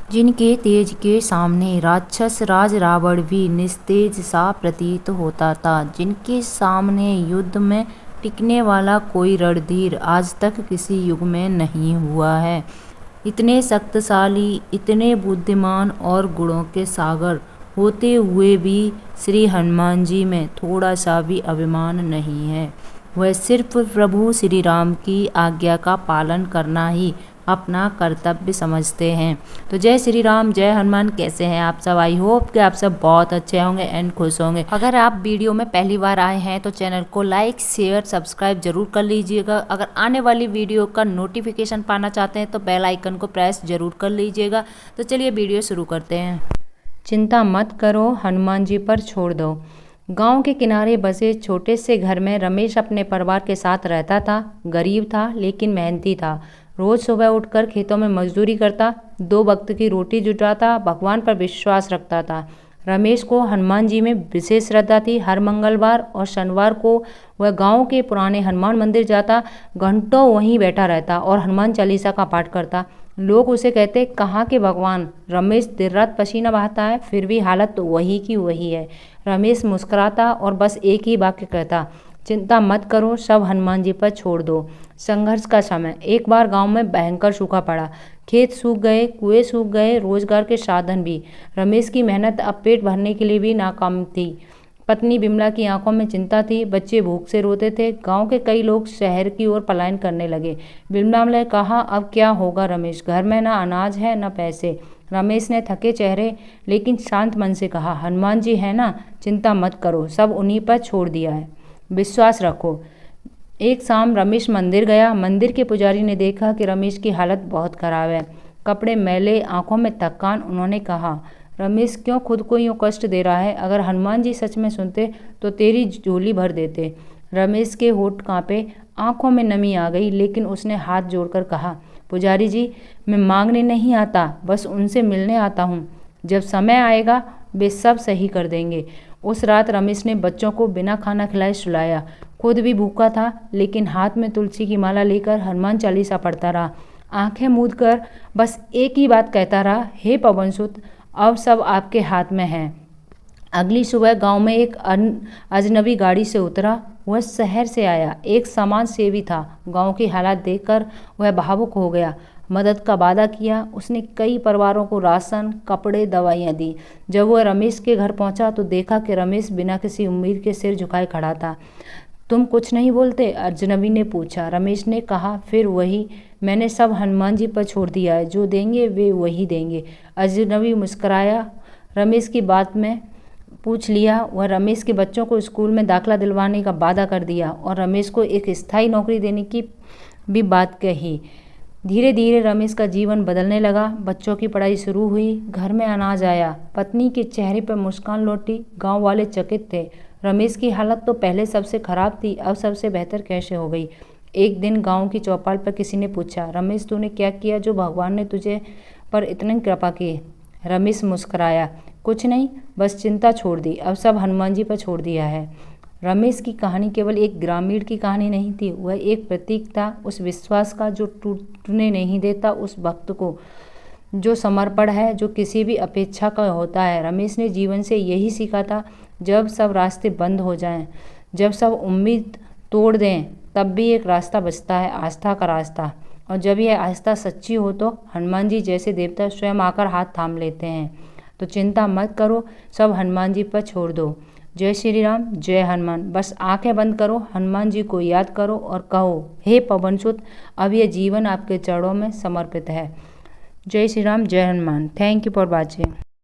जिनके तेज के सामने राक्षस राज रावण भी निस्तेज सा प्रतीत होता था, जिनके सामने युद्ध में टिकने वाला कोई रणधीर आज तक किसी युग में नहीं हुआ है। इतने शक्तिशाली, इतने बुद्धिमान और गुणों के सागर होते हुए भी श्री हनुमान जी में थोड़ा सा भी अभिमान नहीं है। वह सिर्फ प्रभु श्री राम की आज्ञा का पालन करना ही अपना कर्तव्य समझते हैं। तो जय श्री राम, जय हनुमान। कैसे हैं आप सब? आई होप कि आप सब बहुत अच्छे होंगे एंड खुश होंगे। अगर आप वीडियो में पहली बार आए हैं तो चैनल को लाइक, शेयर, सब्सक्राइब जरूर कर लीजिएगा। अगर आने वाली वीडियो का नोटिफिकेशन पाना चाहते हैं तो बेल आइकन को प्रेस जरूर कर लीजिएगा। तो चलिए वीडियो शुरू करते हैं। चिंता मत करो, हनुमान जी पर छोड़ दो। गांव के किनारे बसे छोटे से घर में रमेश अपने परिवार के साथ रहता था। गरीब था लेकिन मेहनती था। रोज सुबह उठकर खेतों में मजदूरी करता, 2 वक्त की रोटी जुटाता, भगवान पर विश्वास रखता था। रमेश को हनुमान जी में विशेष श्रद्धा थी। हर मंगलवार और शनिवार को वह गांव के पुराने हनुमान मंदिर जाता, घंटों वहीं बैठा रहता और हनुमान चालीसा का पाठ करता। लोग उसे कहते, कहाँ के भगवान। रमेश दिन रात पसीना बहाता है, फिर भी हालत तो वही की वही है। रमेश मुस्कुराता और बस एक ही वाक्य कहता, चिंता मत करो, सब हनुमान जी पर छोड़ दो। संघर्ष का समय। एक बार गांव में भयंकर सूखा पड़ा। खेत सूख गए, कुएं सूख गए, रोजगार के साधन भी। रमेश की मेहनत अब पेट भरने के लिए भी नाकाम थी। पत्नी बिमला की आंखों में चिंता थी, बच्चे भूख से रोते थे। गांव के कई लोग शहर की ओर पलायन करने लगे। बिमला ने कहा, अब क्या होगा रमेश, घर में ना अनाज है ना पैसे। रमेश ने थके चेहरे लेकिन शांत मन से कहा, हनुमान जी है ना, चिंता मत करो, सब उन्हीं पर छोड़ दिया है, विश्वास रखो। एक शाम रमेश मंदिर गया। मंदिर के पुजारी ने देखा कि रमेश की हालत बहुत खराब है, कपड़े मैले, आंखों में थकान। उन्होंने कहा, रमेश क्यों खुद को यूँ कष्ट दे रहा है, अगर हनुमान जी सच में सुनते तो तेरी झोली भर देते। रमेश के होठ कांपे, आंखों में नमी आ गई, लेकिन उसने हाथ जोड़कर कहा, पुजारी जी, मैं मांगने नहीं आता, बस उनसे मिलने आता हूँ। जब समय आएगा वे सब सही कर देंगे। उस रात रमेश ने बच्चों को बिना खाना खिलाए सुलाया। खुद भी भूखा था, लेकिन हाथ में तुलसी की माला लेकर हनुमान चालीसा पढ़ता रहा। आंखें मूंद कर बस एक ही बात कहता रहा, हे पवनसुत, अब सब आपके हाथ में है। अगली सुबह गांव में एक अजनबी गाड़ी से उतरा। वह शहर से आया, एक समाज सेवी था। गांव की हालत देखकर वह भावुक हो गया। मदद का वादा किया। उसने कई परिवारों को राशन, कपड़े, दवाइयाँ दी। जब वह रमेश के घर पहुंचा तो देखा कि रमेश बिना किसी उम्मीद के सिर झुकाए खड़ा था। तुम कुछ नहीं बोलते? अजनबी ने पूछा। रमेश ने कहा, फिर वही, मैंने सब हनुमान जी पर छोड़ दिया है, जो देंगे वे वही देंगे। अजनबी मुस्कुराया। रमेश की बात में पूछ लिया। वह रमेश के बच्चों को स्कूल में दाखिला दिलवाने का वादा कर दिया और रमेश को एक स्थायी नौकरी देने की भी बात कही। धीरे धीरे रमेश का जीवन बदलने लगा। बच्चों की पढ़ाई शुरू हुई, घर में अनाज आया, पत्नी के चेहरे पर मुस्कान लौटी। गांव वाले चकित थे। रमेश की हालत तो पहले सबसे खराब थी, अब सबसे बेहतर कैसे हो गई। एक दिन गांव की चौपाल पर किसी ने पूछा, रमेश तूने क्या किया जो भगवान ने तुझे पर इतनी कृपा की? रमेश मुस्कुराया, कुछ नहीं, बस चिंता छोड़ दी, अब सब हनुमान जी पर छोड़ दिया है। रमेश की कहानी केवल एक ग्रामीण की कहानी नहीं थी, वह एक प्रतीक था उस विश्वास का जो टूटने नहीं देता, उस भक्त को जो समर्पण है, जो किसी भी अपेक्षा का होता है। रमेश ने जीवन से यही सीखा था, जब सब रास्ते बंद हो जाएं, जब सब उम्मीद तोड़ दें, तब भी एक रास्ता बचता है, आस्था का रास्ता। और जब यह आस्था सच्ची हो तो हनुमान जी जैसे देवता स्वयं आकर हाथ थाम लेते हैं। तो चिंता मत करो, सब हनुमान जी पर छोड़ दो। जय श्री राम, जय हनुमान। बस आंखें बंद करो, हनुमान जी को याद करो और कहो, हे पवनसुत, अब यह जीवन आपके चरणों में समर्पित है। जय श्री राम, जय Hanuman. Thank you for watching.